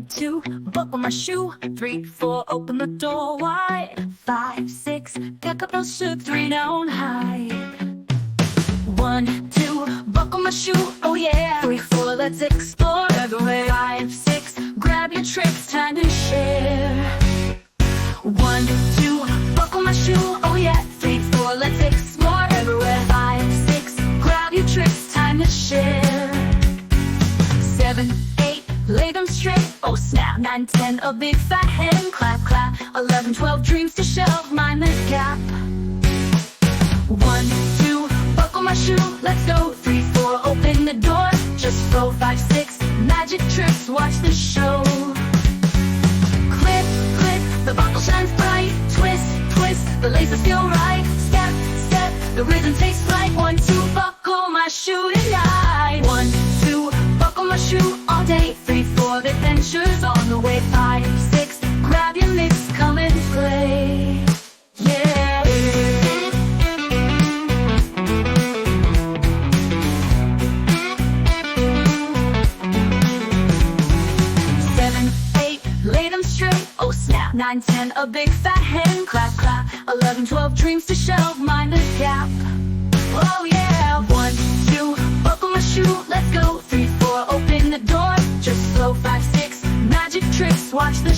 1, 2, buckle my shoe. 3, 4, open the door wide. 5, 6, pick up those shoes. 3, down high. 1, 2, buckle my shoe. Oh yeah. 3, 4, let's explore everywhere. 5, 6, grab your tricks, time to share. 1, 2, buckle my shoe. Oh yeah. 3, 4, let's explore everywhere. 5, 6, grab your tricks, time to share. 7, 8, lay them straight. Oh snap. 9, 10, a big fat hand clap clap. 11, 12, dreams to shelve, mind the gap. 1, 2, buckle my shoe, let's go. 3, 4, open the door, just go. 5, 6, magic tricks, watch the show. Clip, clip, the buckle shines bright. Twist, twist, the laces feel right. Step, step, the rhythm takes flight. 1, 2, buckle my shoe tonight. 1, 2, buckle my shoe all day. 3, 4, adventures on the way. 5, 6, grab your mix, come and play. Yeah. 7, 8, lay them straight. Oh snap. 9, 10, a big fat hand clap clap. 11, 12, dreams to shelve, mind the gap. Oh yeah. 1, 2, buckle my shoe, let's go. 3, 4, open the door, just go. 5, 6, magic tricks, watch the